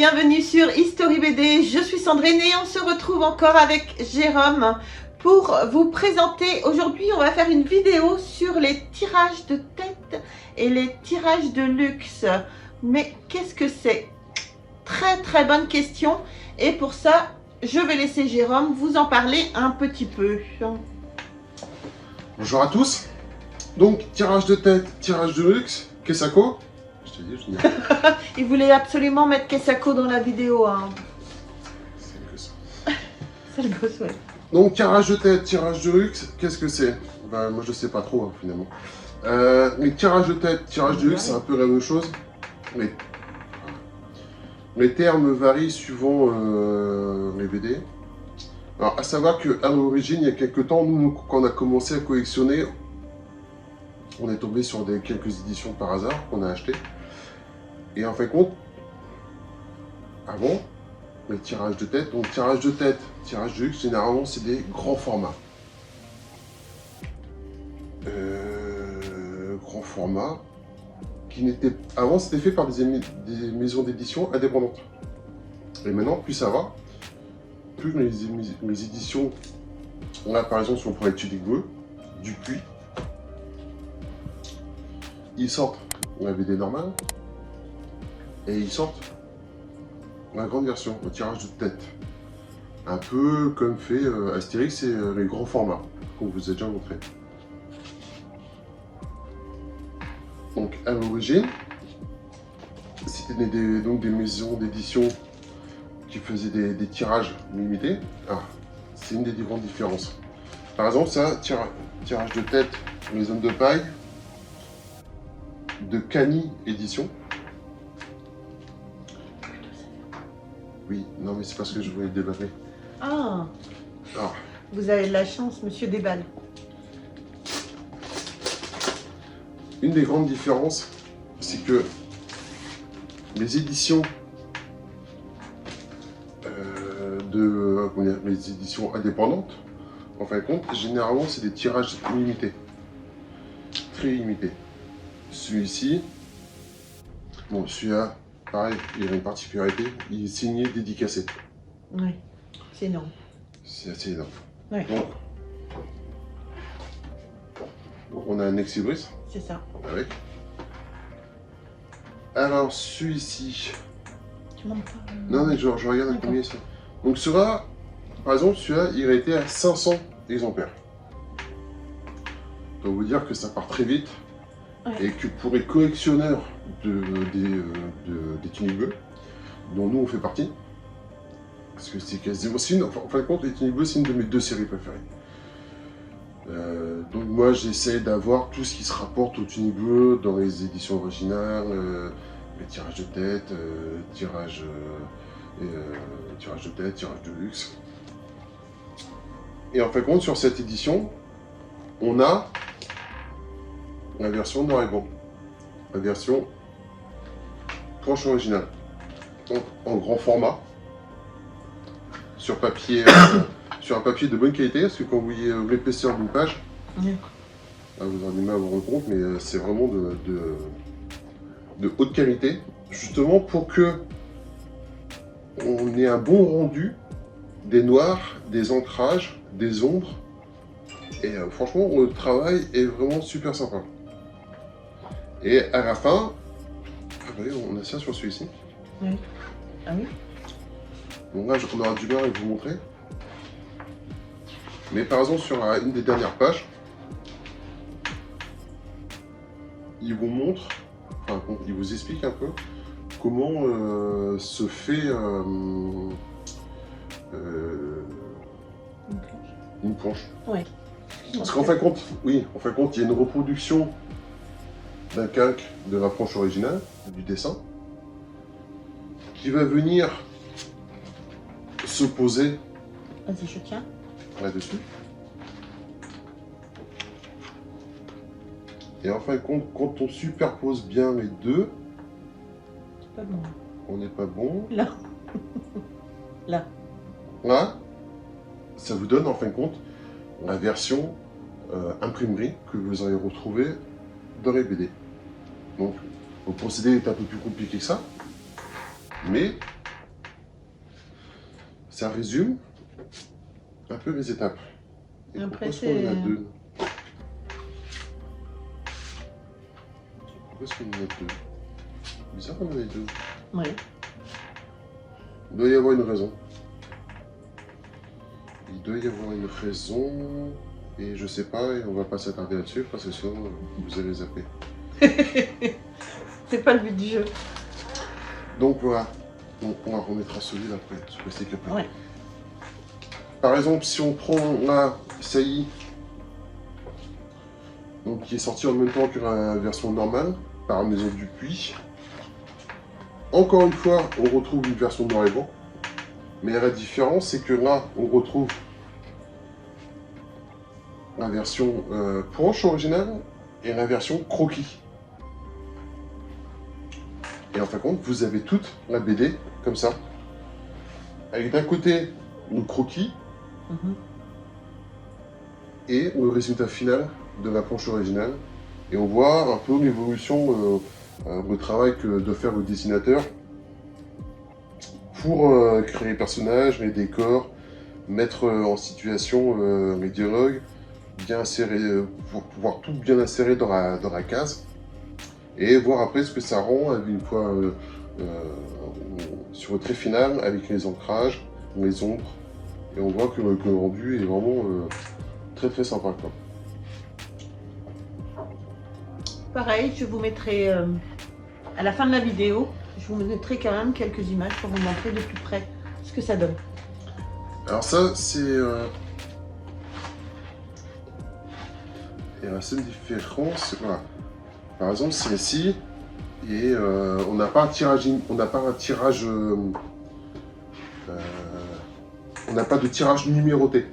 bienvenue sur History BD, je suis Sandrine et on se retrouve encore avec Jérôme pour vous présenter. Aujourd'hui on va faire une vidéo sur les tirages de tête et les tirages de luxe. Mais qu'est-ce que c'est? Très bonne question et pour ça je vais laisser Jérôme vous en parler un petit peu. Bonjour à tous. Donc tirage de tête, tirage de luxe, Kesako. Je te dis, je dis. Il voulait absolument mettre Kesako dans la vidéo. Hein. C'est que ça. C'est le gosse, ouais. Donc tirage de tête, tirage de luxe, qu'est-ce que c'est? Ben, moi je sais pas trop hein, finalement. Mais tirage de tête, tirage de luxe, c'est un peu la même chose. Mais les termes varient suivant les BD. Alors à savoir qu'à l'origine, il y a quelques temps, nous quand on a commencé à collectionner, on est tombé sur quelques éditions par hasard qu'on a achetées. Et en fin de compte, avant, les tirages de tête, donc tirage de tête, tirage de luxe, généralement c'est des grands formats. Grands formats, qui n'étaient... Avant c'était fait par des maisons d'édition indépendantes. Et maintenant, plus ça va, plus mes éditions, là par exemple si on prend les Tuniques Bleues, Dupuis, ils sortent la BD normale, et ils sortent la grande version, le tirage de tête. Un peu comme fait Astérix et les grands formats, qu'on vous a déjà montré. Donc à l'origine, c'était donc des maisons d'édition qui faisaient des tirages limités. Ah, c'est une des grandes différences. Par exemple, ça, tirage de tête, Maison de Paille, de Cani Édition. Oui, non mais c'est parce que je voulais déballer. Ah, Ah. Vous avez de la chance, monsieur Déballe. Une des grandes différences, c'est que les éditions les éditions indépendantes, en fin de compte, généralement c'est des tirages limités. Très limités. Celui-ci, bon celui-là, pareil, il a une particularité, il est signé dédicacé. Oui, c'est énorme. C'est assez énorme. Ouais. Donc, on a un Exibris. C'est ça. Avec. Alors, celui-ci. Tu montes pas. Non, mais je regarde à combien ça. Donc, celui-là, par exemple, celui-là, il a été à 500 exemplaires. Ça veut vous dire que ça part très vite. Ouais. Et que pour les collectionneurs des Tuniques Bleues, dont nous on fait partie, parce que c'est quasiment. En fin de compte, les Tuniques Bleues, c'est une de mes deux séries préférées. Donc moi j'essaie d'avoir tout ce qui se rapporte aux Tuniques Bleues dans les éditions originales, les tirages de tête, tirage de tête, tirage de luxe. Et en fin de compte sur cette édition, on a la version noir et blanc, la version planche originale, donc en grand format, sur papier. Sur un papier de bonne qualité, parce que quand vous voyez l'épaisseur d'une page, là, vous aurez du mal à vous rendre compte, mais c'est vraiment de haute qualité, justement pour que on ait un bon rendu des noirs, des ancrages, des ombres, et franchement le travail est vraiment super sympa. Et à la fin, ah bah oui, on a ça sur celui-ci. Oui. Ah oui. Donc là, on aura du mal à vous montrer. Mais par exemple, sur une des dernières pages, il vous montre, enfin, il vous explique un peu comment se fait une planche. Oui. Parce qu'en fin de compte, oui, en fin de compte, il y a une reproduction d'un calque de la planche originale, du dessin, qui va venir se poser. Vas-y, je tiens. Là-dessus. Et en fin de compte, quand on superpose bien les deux, c'est pas bon. On n'est pas bon. Là. Là. Là, ça vous donne en fin de compte la version imprimerie que vous allez retrouver dans les BD. Donc, le procédé est un peu plus compliqué que ça, mais ça résume un peu les étapes. Et Après, pourquoi est-ce qu'on en a deux? Pourquoi est-ce qu'on en a deux? Bizarre qu'on en ait deux. Oui. Il doit y avoir une raison. Il doit y avoir une raison. Et je sais pas, et on va pas s'attarder là-dessus parce que sinon vous allez zapper. C'est pas le but du jeu. Donc voilà, on remettra celui-là après, ce plastique après. Ouais. Par exemple, si on prend la Sailly, donc qui est sortie en même temps que la version normale, par Maison Dupuis. Encore une fois, on retrouve une version noir et blanc. Mais la différence, c'est que là, on retrouve la version planche originale et la version croquis. Et en fin de compte, vous avez toute la BD comme ça. Avec d'un côté le croquis et le résultat final de la planche originale. Et on voit un peu l'évolution, le travail que de faire le dessinateur pour créer les personnages, les décors, mettre en situation les dialogues, bien insérer, pour pouvoir tout bien insérer dans la case. Et voir après ce que ça rend une fois sur le trait final avec les ancrages, les ombres. Et on voit que le rendu est vraiment très sympa, quoi. Pareil, je vous mettrai à la fin de la vidéo, je vous mettrai quand même quelques images pour vous montrer de plus près ce que ça donne. Alors ça, c'est et la seule différence, voilà. Par exemple, c'est ici et on n'a pas un tirage, on n'a pas de tirage numéroté.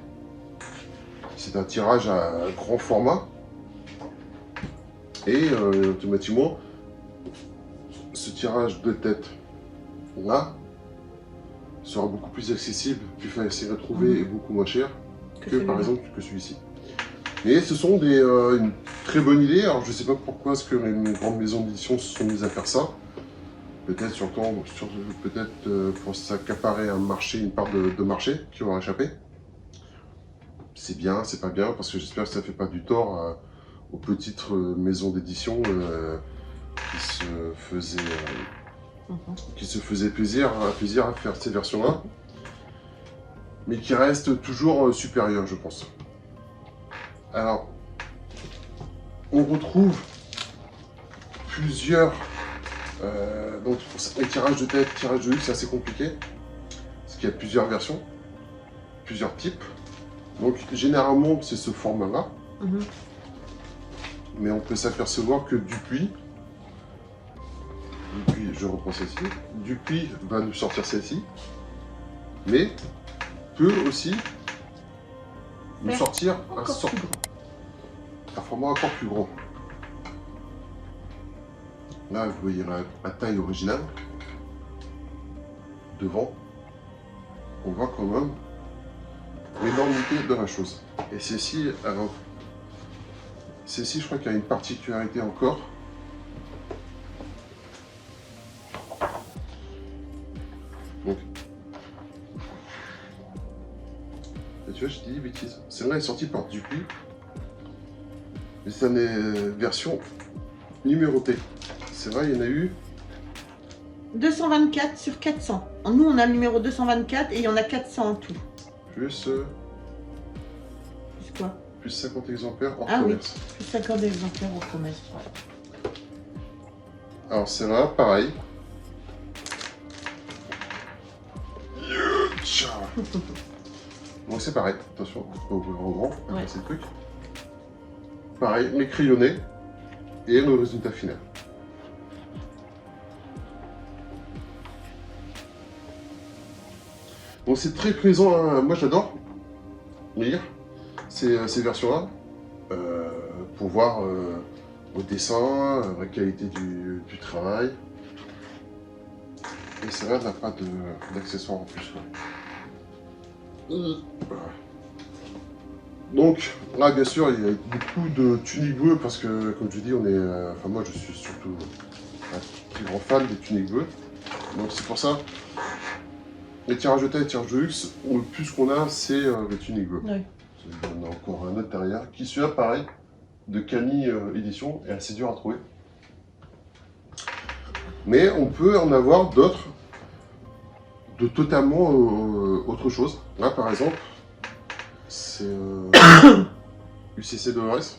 C'est un tirage à grand format et automatiquement, ce tirage de tête là sera beaucoup plus accessible, plus facile à trouver et beaucoup moins cher que par exemple que celui-ci. Et ce sont une très bonne idée. Alors je sais pas pourquoi est-ce que les grandes maisons d'édition se sont mises à faire ça. Peut-être pour s'accaparer un marché, une part de marché qui aura échappé. C'est bien, c'est pas bien, parce que j'espère que ça fait pas du tort aux petites maisons d'édition qui se faisaient plaisir à faire ces versions-là, mais qui restent toujours supérieures, je pense. Alors, on retrouve plusieurs... donc, les tirages de tête, tirages de luxe, c'est assez compliqué. Parce qu'il y a plusieurs versions, plusieurs types. Donc, généralement, c'est ce format-là. Mais on peut s'apercevoir que Dupuis, je reprends celle-ci, Dupuis va nous sortir celle-ci, mais peut aussi nous sortir un format encore plus grand. Là, vous voyez la taille originale. Devant, on voit quand même l'énormité de la chose. Et celle-ci, alors, celle-ci, je crois qu'il y a une particularité encore. Donc, et tu vois, je dis des bêtises. Celle-là est sortie par Dupuis, mais c'est une version numérotée. C'est vrai, il y en a eu 224 sur 400. Nous, on a le numéro 224 et il y en a 400 en tout. Plus quoi? Plus 50 exemplaires hors Oui, commerce. plus 50 exemplaires hors commerce. Alors, celle-là, pareil. Donc c'est pareil, attention, faut pas ouvrir en grand, c'est le truc. Pareil, les crayonnés et le résultat final. Donc c'est très plaisant, hein. Moi j'adore lire ces versions-là, pour voir le dessin, la qualité du travail. Et celle-là n'a pas d'accessoires en plus. Donc là bien sûr il y a beaucoup de tuniques bleues parce que comme je dis on est, enfin moi je suis surtout un très grand fan des tuniques bleues. Donc c'est pour ça Les tirages de tête, tirages de luxe, le plus qu'on a, c'est le Tunic Bleu. Oui. On a encore un autre derrière, qui celui-là, pareil, de Camille Édition, est assez dur à trouver. Mais on peut en avoir d'autres, de totalement autre chose. Là, par exemple, c'est UCC Dolores.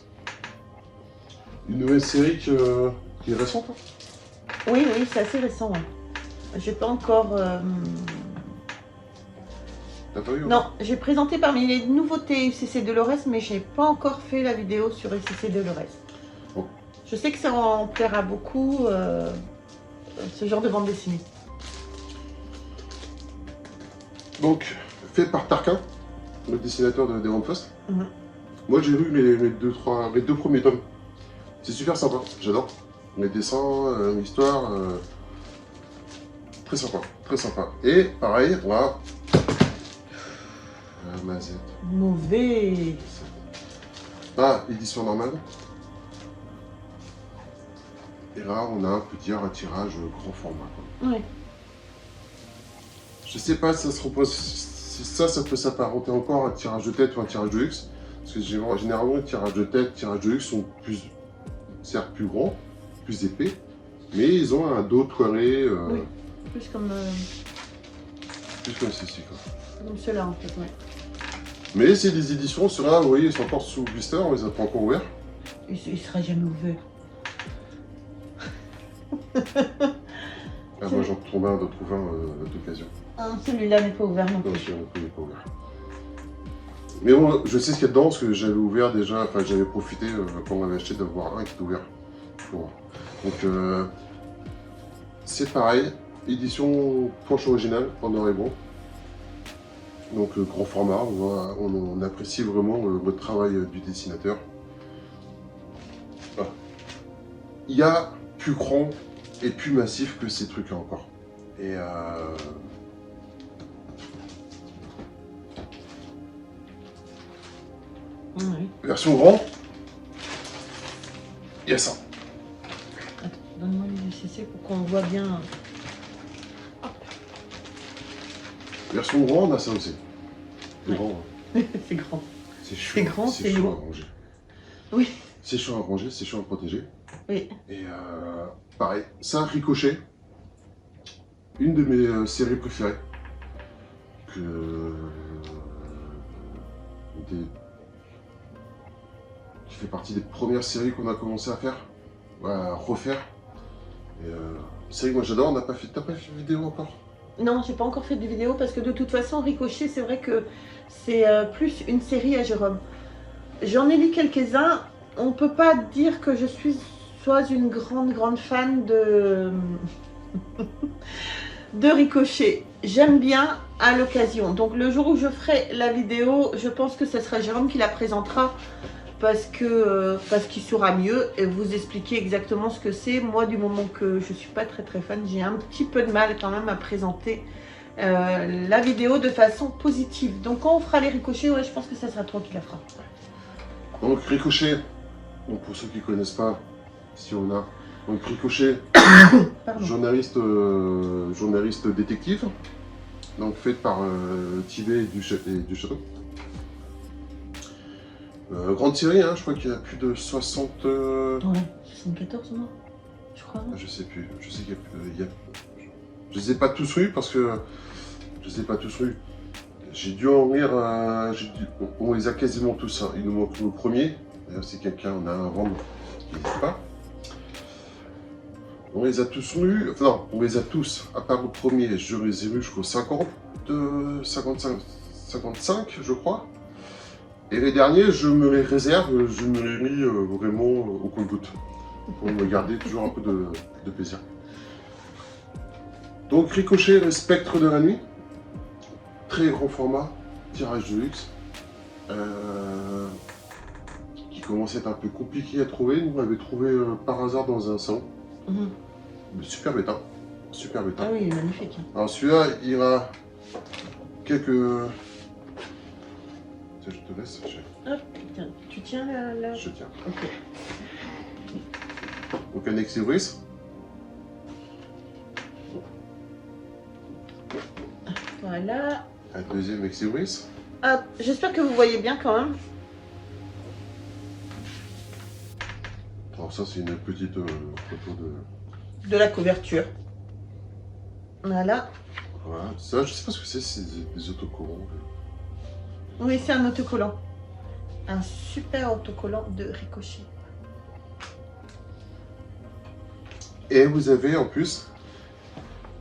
Une nouvelle série qui est récente. Hein. Oui, oui, c'est assez récent. Ouais. J'ai pas encore... T'as pas vu? Non, j'ai présenté parmi les nouveautés UCC Dolores, mais j'ai pas encore fait la vidéo sur UCC Dolores. Bon. Je sais que ça en plaira beaucoup, ce genre de bande dessinée. Donc, fait par Tarquin, le dessinateur de Devon Post. Mhm. Moi, j'ai lu mes deux premiers tomes. C'est super sympa, j'adore. Les dessins, l'histoire, très sympa, très sympa. Et pareil, là, Mazette. Mauvais. Ah, édition normale. Et là, on a un petit tirage grand format. Quoi. Oui. Je sais pas si ça se repose, si ça peut s'apparenter encore à un tirage de tête ou un tirage de luxe. Parce que généralement, les tirages de tête, tirages de luxe sont certes plus grands, plus épais, mais ils ont un dos toilé. Oui, plus comme ceci. comme ceux-là en fait, ouais. Mais c'est des éditions, ceux-là, vous voyez, ils sont encore sous blister, on les a pas encore ouverts. Il sera jamais ouvert. Ah, moi j'en trouve un d'occasion. Ah, celui-là n'est pas ouvert non Non, plus. celui-là n'est pas ouvert. Mais bon, je sais ce qu'il y a dedans, parce que j'avais ouvert déjà, enfin j'avais profité quand on m'avait acheté d'avoir un qui était ouvert. Donc c'est pareil, édition planche originale en noir et blanc. Donc grand format, on apprécie vraiment le travail du dessinateur. Ah. Il y a plus grand et plus massif que ces trucs-là encore. Et Oui. version grand, il y a ça. Attends, donne-moi les UCC pour qu'on voit bien. Version grand, on a ça aussi. C'est grand. Hein. C'est grand. C'est chaud. C'est grand, c'est chaud lourd. à ranger. Oui. C'est chaud à ranger, c'est chaud à protéger. Oui. Et pareil, ça, Ricochet, une de mes séries préférées. Qui fait partie des premières séries qu'on a commencé à faire, à refaire. Et série que moi j'adore, t'as pas fait de vidéo encore? Non, j'ai pas encore fait de vidéo parce que de toute façon, Ricochet, c'est vrai que c'est plus une série à Jérôme. J'en ai lu quelques-uns. On peut pas dire que je sois une grande fan de de Ricochet. J'aime bien à l'occasion. Donc le jour où je ferai la vidéo, je pense que ce sera Jérôme qui la présentera parce qu'il saura mieux et vous expliquer exactement ce que c'est. Moi, du moment que je suis pas très fan, j'ai un petit peu de mal quand même à présenter la vidéo de façon positive. Donc quand on fera les ricochets, ouais, je pense que ça sera toi qui la fera. Donc Ricochet, donc pour ceux qui ne connaissent pas, si on a, donc Ricochet, journaliste détective, donc fait par Tibet et du Château. Grande série, hein, je crois qu'il y a plus de 60... Ouais, 74 moi, je crois. Je sais plus, je sais qu'il y a... Je les ai pas tous lus parce que... J'ai dû en lire... On les a quasiment tous, hein. Il nous manque le premier. D'ailleurs, si quelqu'un en a un à vendre, n'hésite pas. On les a tous lus, enfin non, on les a tous, à part le premier, je les ai lus jusqu'au 55, je crois. Et les derniers, je me les réserve, je me les lis vraiment au compte-gouttes. Pour me garder toujours un peu de plaisir. Donc Ricochet, le spectre de la nuit. Très grand format, tirage de luxe. Qui commençait à être un peu compliqué à trouver. Nous, on l'avait trouvé par hasard dans un salon. Super bêta. Super bêta. Ah oui, il est magnifique. Alors celui-là, il a quelques... Tiens, je te laisse. Hop, tiens, tu tiens là. Je tiens. Ok. Donc un Exibris. Ouais, Voilà. Un deuxième Exibris. Hop, j'espère que vous voyez bien quand même. Alors ça, c'est une petite photo De la couverture. Voilà. Voilà. Ça, je sais pas ce que c'est des autocollants. Oui, c'est un autocollant. Un super autocollant de Ricochet. Et vous avez en plus...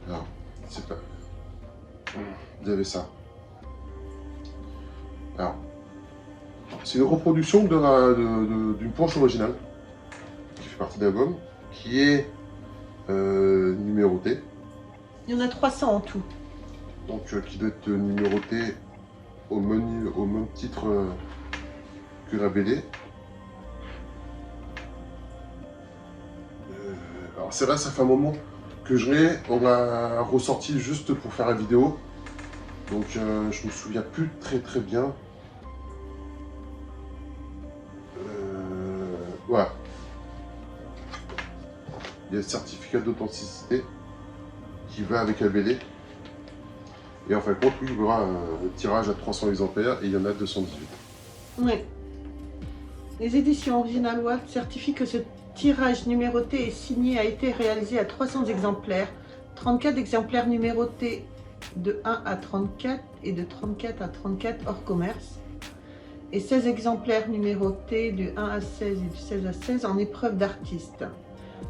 Alors, c'est pas... Vous avez ça. Alors, c'est une reproduction d'une planche originale qui fait partie d'un album qui est numéroté. Il y en a 300 en tout. Donc, qui doit être numéroté au même titre que la BD. Alors, c'est vrai, ça fait un moment que je l'ai. On l'a ressorti juste pour faire la vidéo. Donc, je me souviens plus très bien. Voilà. Il y a le certificat d'authenticité qui va avec la BD. Et en fin de compte, oui, il y aura un tirage à 300 exemplaires et il y en a 218. Oui. Les éditions originales Watt certifient que ce tirage numéroté et signé a été réalisé à 300 exemplaires. 34 exemplaires numérotés de 1 à 34 et de 34 à 34 hors commerce. Et 16 exemplaires numérotés du 1 à 16 et du 16 à 16 en épreuve d'artiste.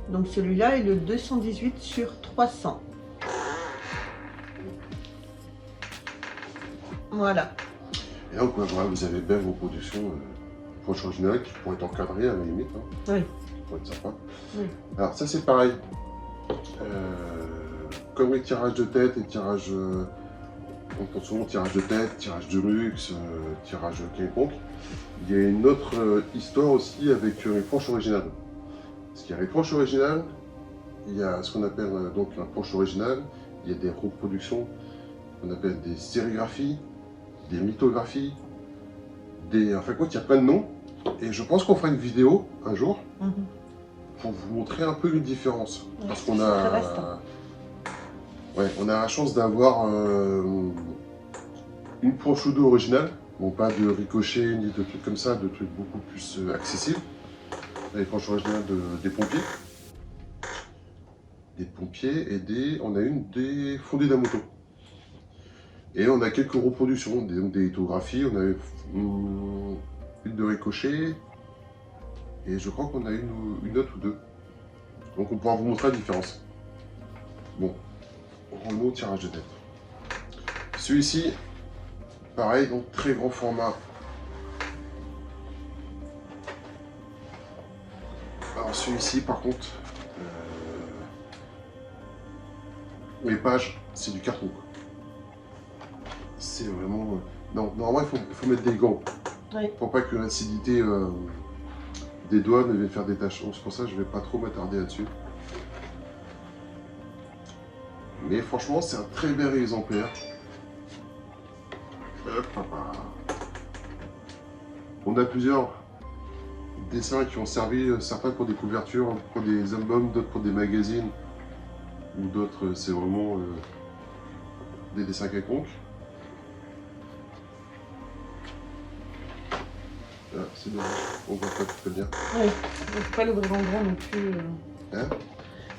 Donc celui-là est le 218 sur 300. Voilà. Et donc, voilà, vous avez bien vos productions proches originales qui pourraient être encadrées à la limite. Hein. Oui. Ça pourrait être sympa. Oui. Alors, ça, c'est pareil. Comme les tirages de tête et tirages. On pense souvent tirage de tête, tirage de luxe, tirage quelconque. Il y a une autre histoire aussi avec les planches originales. Parce qu'il y a les planches originales, il y a ce qu'on appelle donc la planche originale, il y a des reproductions qu'on appelle des sérigraphies, des mythographies, enfin quoi, il y a plein de noms. Et je pense qu'on fera une vidéo un jour pour vous montrer un peu les différences. Ouais, parce qu'on a... Ouais, on a la chance d'avoir une planche ou deux originale. Bon, pas de ricochet ni de trucs comme ça, de trucs beaucoup plus accessibles. Les planches originales des pompiers. Des pompiers et on a une des fondées d'un moto. Et on a quelques reproductions, des lithographies, on a une de ricochet, et je crois qu'on a une autre ou deux. Donc on pourra vous montrer la différence. Bon, on remet au tirage de tête. Celui-ci, pareil, donc très grand format. Alors celui-ci, par contre, les pages, c'est du carton. C'est vraiment... Non, normalement, il faut mettre des gants. Oui. Pour pas que l'acidité des doigts ne vienne faire des taches. Donc c'est pour ça que je vais pas trop m'attarder là-dessus. Mais franchement, c'est un très bel exemplaire. On a plusieurs dessins qui ont servi, certains pour des couvertures, pour des albums, d'autres pour des magazines, ou d'autres, c'est vraiment des dessins quelconques. Ah, c'est dommage, on voit pas très bien. Oui, on ne peut pas l'ouvrir en grand non plus. Hein?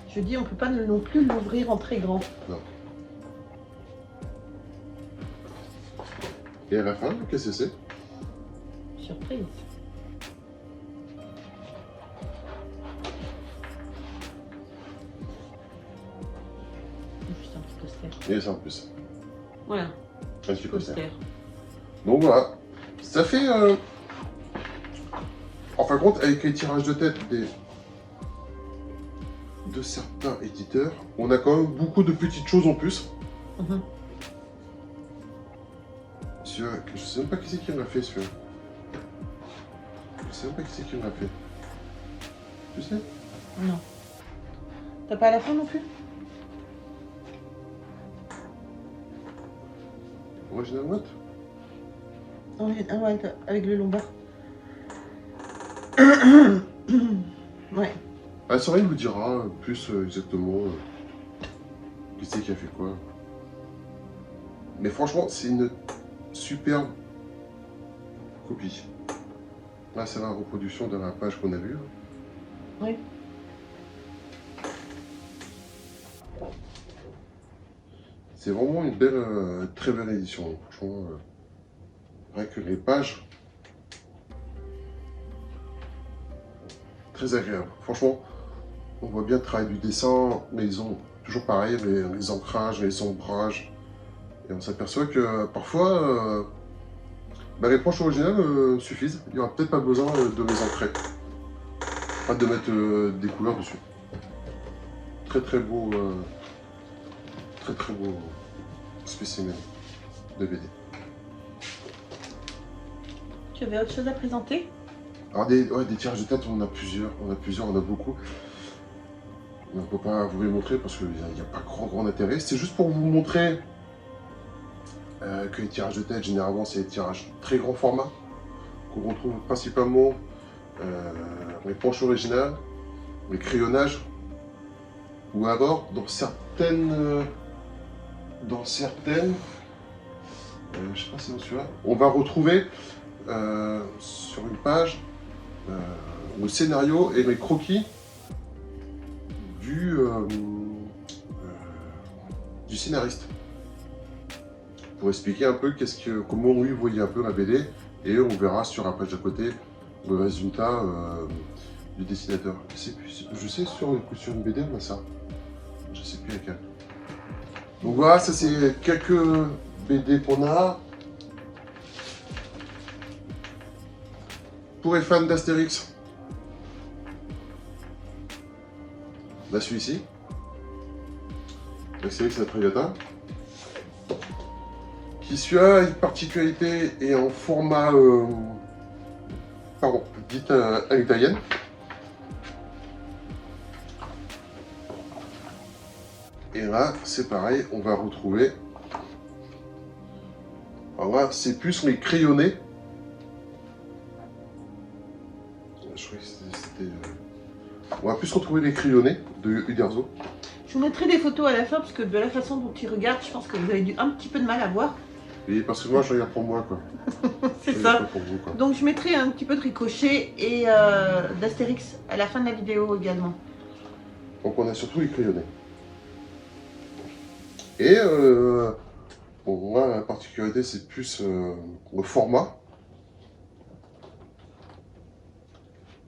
Je dis, on ne peut pas non plus l'ouvrir en très grand. Non. Et à la fin, qu'est-ce que c'est? Surprise. Juste un petit poster. Et ça en plus. Voilà. Un petit poster. Donc voilà. Ça fait... En fin de compte, avec les tirages de tête de certains éditeurs, on a quand même beaucoup de petites choses en plus. Je sais même pas qui c'est qui en a fait celui-là. Je sais même pas qui c'est qui en a fait. Tu sais? Non. T'as pas à la fin non plus? Original what? Ah ouais, avec le lombard. Ouais. Ah, Sorel vous dira plus exactement qui c'est qui a fait quoi. Mais franchement, c'est une superbe copie. Là, c'est la reproduction de la page qu'on a vue. Oui. C'est vraiment une belle, très belle édition. Franchement, rien que les pages, très agréable. Franchement, on voit bien le travail du dessin, mais ils ont toujours pareil, les ancrages, les ombrages. Et on s'aperçoit que parfois, les planches originales suffisent. Il n'y aura peut-être pas besoin de les ancrer. Pas de mettre des couleurs dessus. Très très beau spécimen de BD. Tu avais autre chose à présenter? Alors des tirages de tête, on a plusieurs, on a beaucoup. On ne peut pas vous les montrer parce qu'il n'y a pas grand intérêt. C'est juste pour vous montrer que les tirages de tête, généralement, c'est des tirages très grand format, qu'on retrouve principalement les planches originales, les crayonnages, ou alors dans certaines, je sais pas si c'est celui-là, on va retrouver sur une page le scénario et les croquis du scénariste. Pour expliquer un peu comment lui voyait un peu la BD, et on verra sur la page d'à côté le résultat du dessinateur. Je sais sur une BD on a ça. Je sais plus laquelle. Donc voilà, ça c'est quelques BD qu'on a. Pour les fans d'Astérix, là celui-ci, Astérix la Traviata, qui celui-là a une particularité et en format, dite à l'italienne. Et là, c'est pareil, on va retrouver. Alors là, c'est plus les crayonnés. Je crois que c'était. On va plus retrouver les crayonnés de Uderzo. Je vous mettrai des photos à la fin parce que de la façon dont ils regardent, je pense que vous avez un petit peu de mal à voir. Oui, parce que moi, je regarde pour moi, quoi. C'est ça. Pour vous, quoi. Donc je mettrai un petit peu de Ricochet et d'Astérix à la fin de la vidéo également. Donc on a surtout les crayonnés. Et bon, moi, la particularité, c'est plus le format.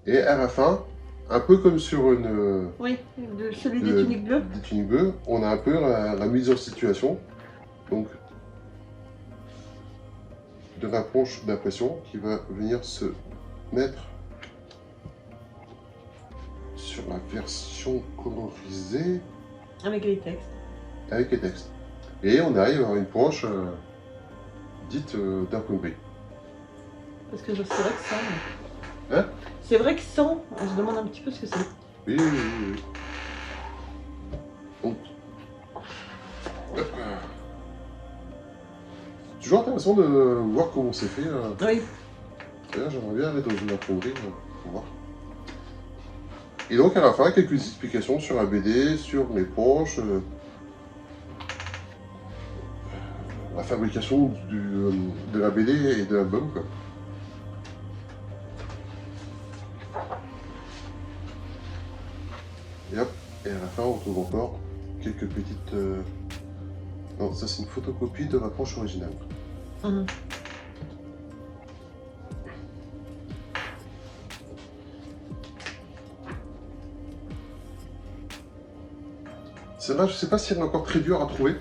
Et à la fin, un peu comme sur une... Oui, celui des tuniques bleues. Des tuniques bleues, on a un peu la mise en situation. Donc, de la planche d'impression qui va venir se mettre sur la version colorisée. Avec les textes. Avec les textes. Et on arrive à une planche dite d'imprimerie. Parce que c'est vrai que ça... Hein? C'est vrai que sans, on se demande un petit peu ce que c'est. Oui. Donc, c'est toujours intéressant de voir comment c'est fait. Oui. D'ailleurs, j'aimerais bien aller dans une imprimerie pour voir. Et donc, à la fin, quelques explications sur la BD, sur les planches, la fabrication de la BD et de l'album, quoi. Et hop, et à la fin, on retrouve encore quelques petites... Non, ça c'est une photocopie de la planche originale. Mmh. Celle-là, je sais pas si elle est encore très dure à trouver.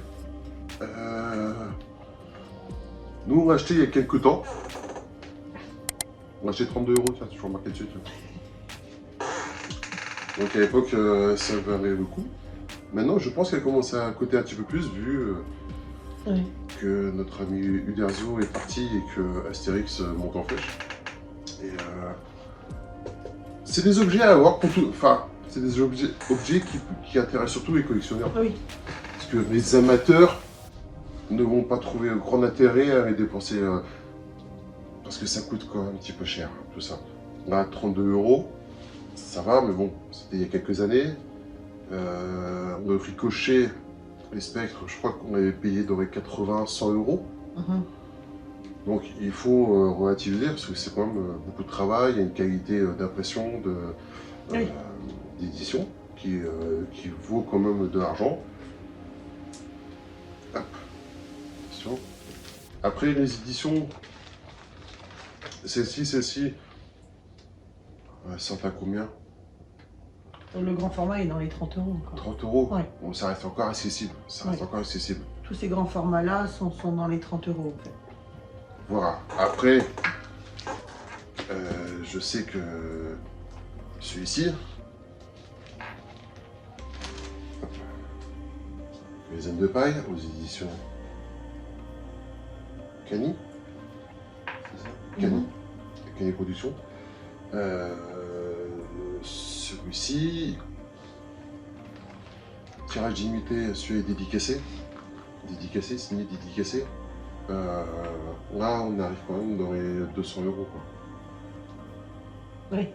Nous, on l'a acheté il y a quelques temps. On l'a acheté 32 €, tiens, toujours marqué dessus. Tiens. Donc à l'époque, ça valait le coup. Maintenant, je pense qu'elle commence à coûter un petit peu plus, vu Oui. que notre ami Uderzo est parti et que Astérix monte en flèche. Et c'est des objets à avoir pour tout. Enfin, c'est des objets qui intéressent surtout les collectionneurs. Oui. Parce que les amateurs ne vont pas trouver grand intérêt à les dépenser. Parce que ça coûte quand même un petit peu cher, tout ça. Là, 32 €, ça va, mais bon, c'était il y a quelques années. Le Ricochet Les spectres, je crois qu'on avait payé dans les 80-100 euros. Donc il faut relativiser parce que c'est quand même beaucoup de travail, il y a une qualité d'impression, d'édition qui vaut quand même de l'argent. Attention. Après les éditions, celle-ci, sortent à combien? Le grand format est dans les 30 euros encore. 30 euros. Ouais. Bon, ça reste encore accessible. Tous ces grands formats-là sont dans les 30 euros en fait. Voilà. Après, je sais que celui-ci, Les Ailes de Paille, aux éditions Cani, c'est ça? Cani Productions. Celui-ci, tirage limité, celui est dédicacé, signé dédicacé. Là, on arrive quand même dans les 200 euros, quoi. Oui.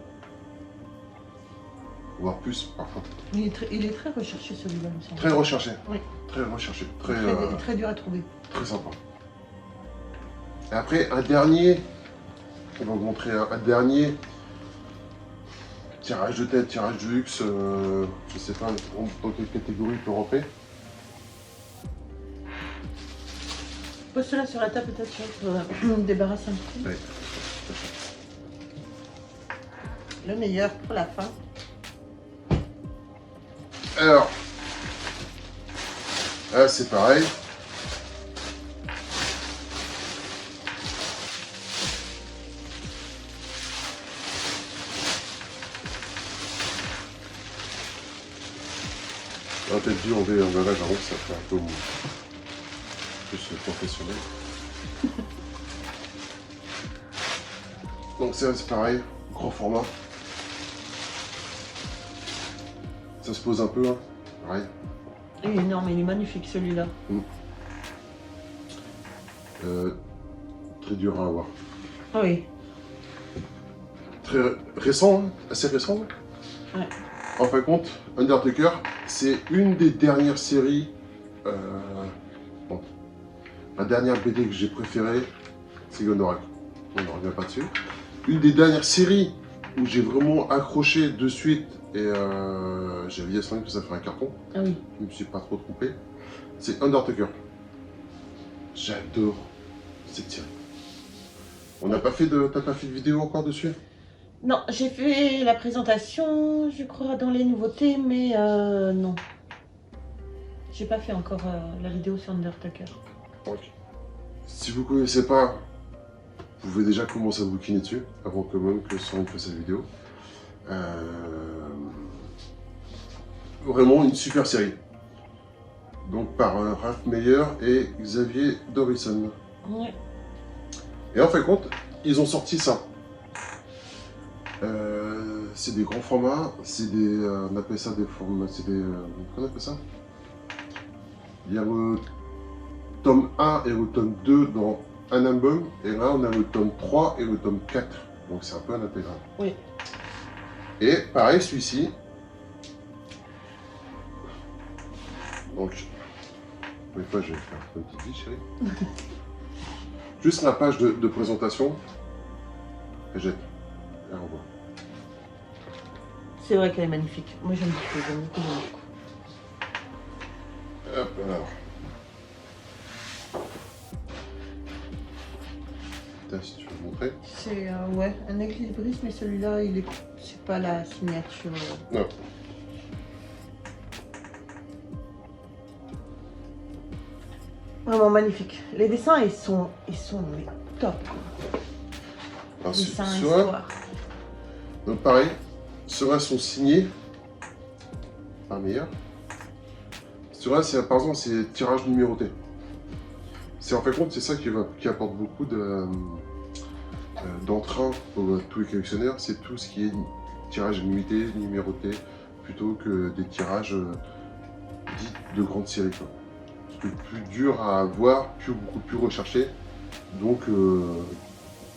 Voire plus, parfois. Il est très recherché celui-là, il me semble. Très recherché. Oui. Très recherché. Très dur à trouver. Très sympa. Et après, un dernier, on va vous montrer un dernier tirage de tête, tirage de luxe, je sais pas dans quelle catégorie il peut rentrer. Pose cela sur la table peut-être pour débarrasser un petit peu. Oui. Le meilleur pour la fin. Alors, là c'est pareil. On va peut-être dû enlever un emballage avant que ça fait un peu plus professionnel. Donc c'est pareil, grand format. Ça se pose un peu, hein. Pareil. Il est énorme, il est magnifique celui-là. Très dur à avoir. Oui. Très récent, hein, assez récent. Ouais. En fin de compte, Undertaker, c'est une des dernières séries. Bon, la dernière BD que j'ai préférée, c'est Gondorak. On ne revient pas dessus. Une des dernières séries où j'ai vraiment accroché de suite et j'avais dit à Sandrine que ça ferait un carton. Ah oui. Je ne me suis pas trop trompé. C'est Undertaker. J'adore cette série. On n'a pas fait de. T'as pas fait de vidéo encore dessus? Non, j'ai fait la présentation, je crois, dans les nouveautés, mais non. J'ai pas fait encore la vidéo sur Undertaker. Ok. Si vous ne connaissez pas, vous pouvez déjà commencer à bouquiner dessus, avant que même que Sandrine fasse cette vidéo. Vraiment une super série. Donc par Ralph Meyer et Xavier Dorison. Ouais. Et en fin de compte, ils ont sorti ça. C'est des grands formats, c'est des. On appelle ça des formats. C'est des. Comment on appelle ça? Il y a le tome 1 et le tome 2 dans un album, et là on a le tome 3 et le tome 4. Donc c'est un peu un intégral. Oui. Et pareil, celui-ci. Donc. Une fois, je vais faire une petite vie, chérie. Juste la page de présentation. Et jette. Et on voit. C'est vrai qu'elle est magnifique. Moi j'aime beaucoup, j'aime beaucoup. Hop, alors. Putain, si tu veux montrer. C'est ouais, un équilibriste, mais celui-là, c'est pas la signature. Non. Vraiment magnifique. Les dessins, ils sont mais top. Alors, Dessins, ceux-là, histoire. donc pareil, ceux-là sont signés par Meilleur. Ceux-là, par exemple, c'est tirage numéroté. C'est en fait compte, c'est ça qui apporte beaucoup d'entrain pour tous les collectionneurs, c'est tout ce qui est tirage limité, numéroté, plutôt que des tirages dits de grande série, quoi. Parce que plus dur à avoir, beaucoup plus recherché, donc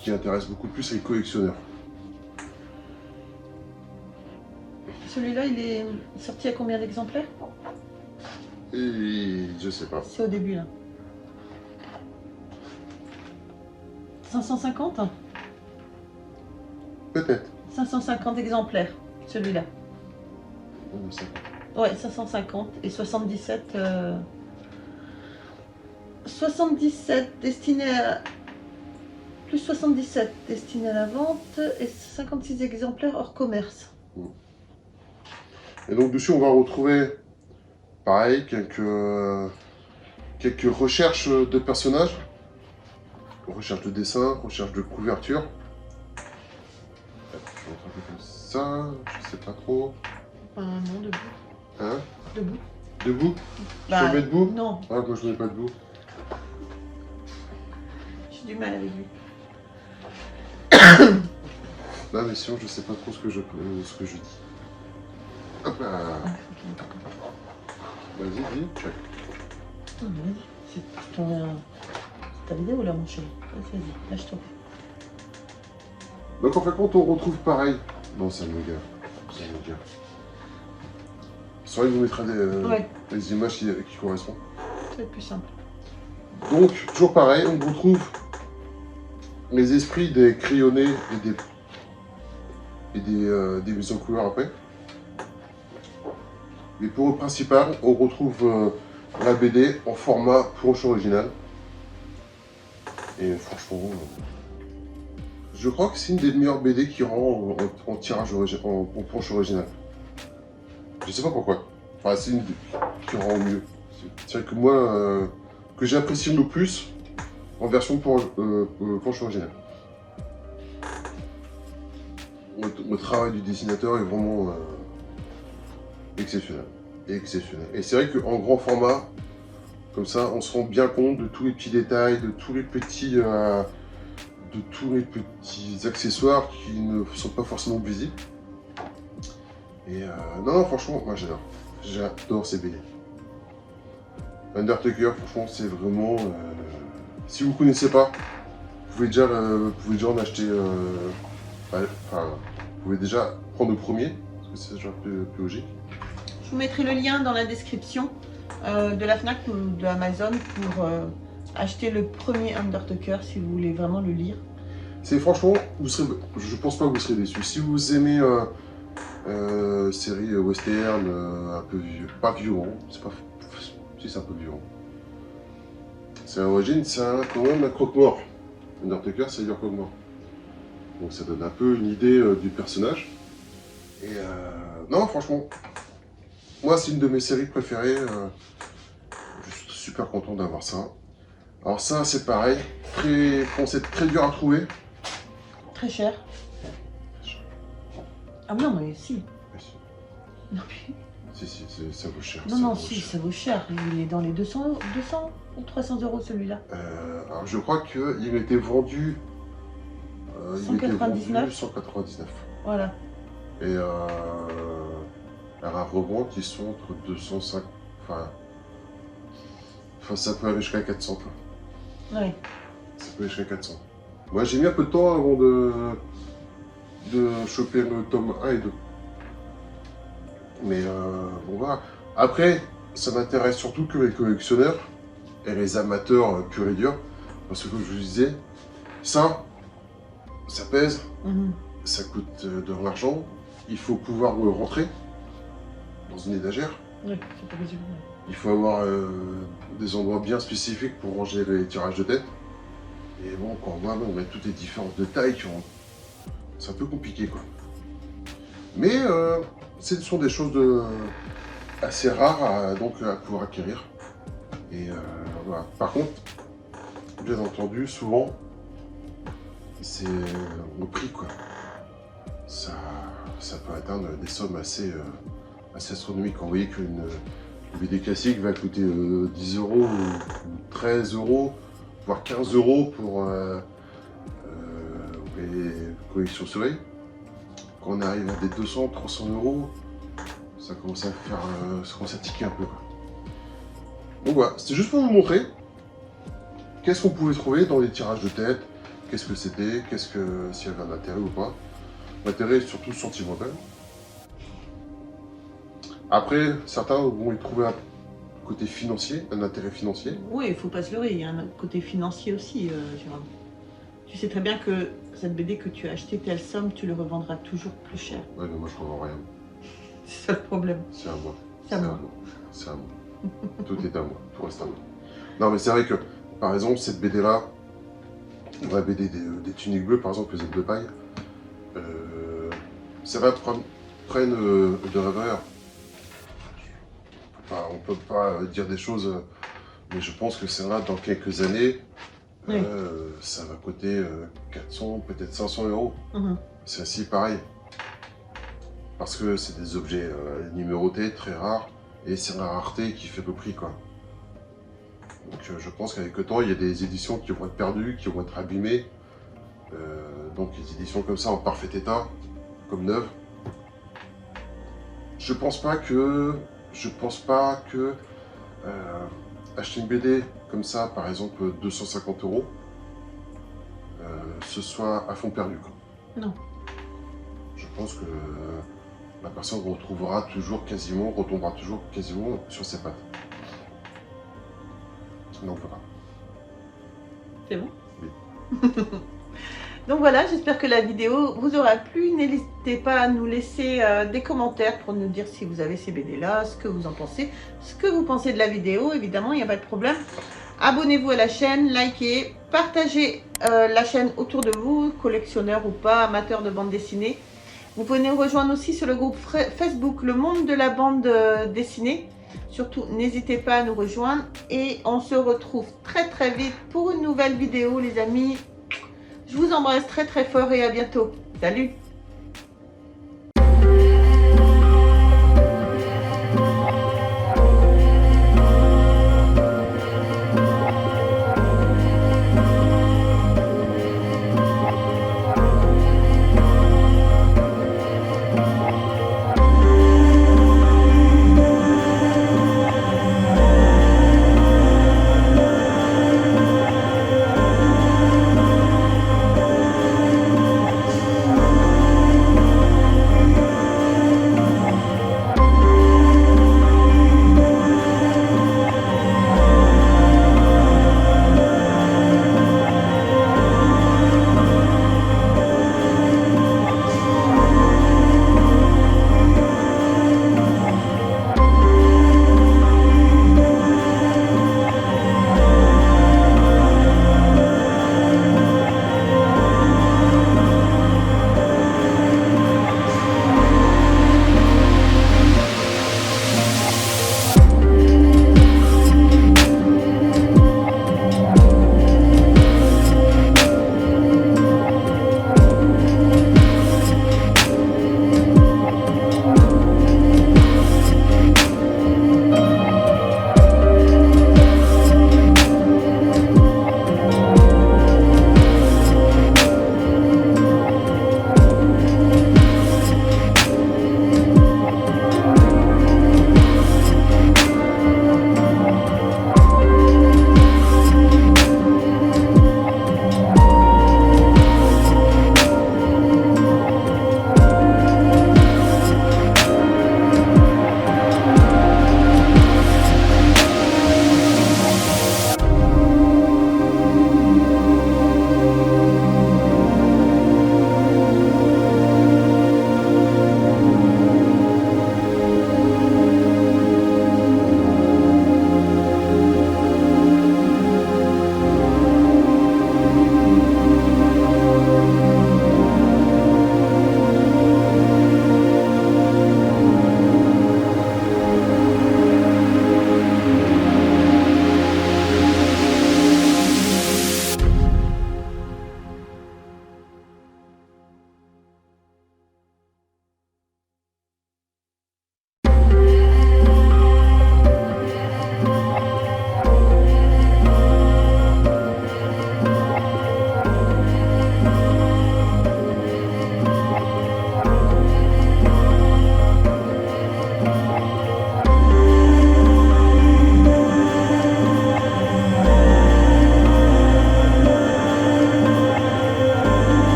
qui intéresse beaucoup plus les collectionneurs. Celui-là, il est sorti à combien d'exemplaires? Et je sais pas. C'est au début là. 550 hein. Peut-être. 550 exemplaires, celui-là. Ouais, 550 et 77. 77 destinés à. Plus 77 destinés à la vente et 56 exemplaires hors commerce. Et donc dessus on va retrouver pareil quelques recherches de personnages, recherche de dessin, recherche de couverture. Je vais montrer un peu comme ça, je sais pas trop. Non, debout. Hein? Debout. Debout? Bah, Je me mets debout? Non, Ah, moi je me mets pas debout. j'ai du mal avec lui. Là mais sinon je sais pas trop ce que je dis. Hop là. Vas-y, dis, check. Vas-y, c'est ta vidéo là mon chéri. Vas-y, lâche-toi. Donc en fait quand on retrouve pareil. Non, ça me gare. Ça me gare. C'est vrai que vous mettrez des images qui correspondent. Ça va être plus simple. Donc, toujours pareil, on retrouve les esprits des crayonnés et des mises en couleur après. Mais pour le principal, on retrouve la BD en format planche original. Et franchement, je crois que c'est une des meilleures BD qui rend en tirage en planche originale. Je sais pas pourquoi. Enfin, c'est une qui rend au mieux. C'est vrai que moi, que j'apprécie le plus en version planche originale. Le travail du dessinateur est vraiment exceptionnel. Exceptionnel. Et c'est vrai qu'en grand format, comme ça, on se rend bien compte de tous les petits détails, de tous les petits accessoires qui ne sont pas forcément visibles. Et non, franchement, moi j'adore. J'adore ces BD. Undertaker, franchement, c'est vraiment... si vous ne connaissez pas, vous pouvez déjà en acheter... vous pouvez déjà prendre le premier, parce que c'est déjà plus logique. Je vous mettrai le lien dans la description de la Fnac ou de Amazon pour acheter le premier Undertaker si vous voulez vraiment le lire. C'est franchement, je pense pas que vous serez déçus. Si vous aimez série western, un peu pas violent, c'est pas... Si, c'est un peu violent. C'est à l'origine, c'est quand même un croque-mort. Undertaker, c'est du croque-mort. Donc ça donne un peu une idée du personnage. Et non, franchement, moi c'est une de mes séries préférées. Je suis super content d'avoir ça. Alors ça, c'est pareil. C'est très dur à trouver. Très cher. Ah non, mais si. Mais si. Non, mais... Si, ça vaut cher. Non, si, ça vaut cher. Il est dans les 200 ou 300 euros celui-là. Alors je crois qu'il était vendu... 199. 199. Voilà. Et à la revente, ils sont entre 205... Enfin, ça peut aller jusqu'à 400. Quoi. Ouais. Ça peut aller jusqu'à 400. Moi, j'ai mis un peu de temps avant de choper le tome 1 et 2. Mais bon, voilà. Après, ça m'intéresse surtout que les collectionneurs et les amateurs purs et durs. Parce que, comme je vous disais, ça pèse, ça coûte de l'argent. Il faut pouvoir le rentrer dans une étagère. Oui, c'est pas possible. Il faut avoir des endroits bien spécifiques pour ranger les tirages de tête. Et bon, quand on voit toutes les différences de taille, c'est un peu compliqué, quoi. Mais ce sont des choses assez rares à pouvoir acquérir. Et voilà. Par contre, bien entendu, souvent, c'est le prix, quoi. Ça peut atteindre des sommes assez astronomiques. Quand vous voyez qu'une BD classique va coûter 10 euros ou 13 euros, voire 15 euros pour les collections Soleil. Quand on arrive à des 200, 300 euros, ça commence à faire, ça commence à tiquer un peu, quoi. Donc voilà, c'était juste pour vous montrer qu'est-ce qu'on pouvait trouver dans les tirages de tête, qu'est-ce que c'était, s'il y avait un intérêt ou pas. L'intérêt est surtout sentimental. Après, certains vont y trouver côté financier, un intérêt financier. Oui, il faut pas se leurrer, il y a un côté financier aussi, Jérôme. Tu sais très bien que cette BD que tu as achetée telle somme, tu le revendras toujours plus cher. Ouais, mais moi je revends rien. C'est ça le problème. C'est à moi. C'est à moi. C'est à moi. Tout est à moi. Tout reste à moi. Non, mais c'est vrai que, par exemple, cette BD-là, la BD des tuniques bleues, par exemple, les ailes de paille, c'est vrai, prennent de rêveur. Enfin, on peut pas dire des choses, mais je pense que c'est vrai, dans quelques années, Oui. ça va coûter 400, peut-être 500 euros. Mhm. C'est aussi pareil. Parce que c'est des objets numérotés, très rares, et c'est la rareté qui fait le prix, quoi. Donc je pense qu'avec le temps, il y a des éditions qui vont être perdues, qui vont être abîmées. Donc les éditions comme ça, en parfait état, comme neuves. Je pense pas que acheter une BD comme ça, par exemple 250 euros, ce soit à fond perdu, quoi. Non. Je pense que la personne retombera toujours quasiment sur ses pattes. Donc voilà. C'est bon? Oui. Donc voilà, j'espère que la vidéo vous aura plu. N'hésitez pas à nous laisser des commentaires pour nous dire si vous avez ces BD-là, ce que vous en pensez, ce que vous pensez de la vidéo. Évidemment, il n'y a pas de problème. Abonnez-vous à la chaîne, likez, partagez la chaîne autour de vous, collectionneurs ou pas, amateurs de bande dessinée. Vous pouvez nous rejoindre aussi sur le groupe Facebook Le Monde de la bande dessinée. Surtout, n'hésitez pas à nous rejoindre et on se retrouve très très vite pour une nouvelle vidéo, les amis. Je vous embrasse très très fort et à bientôt. Salut!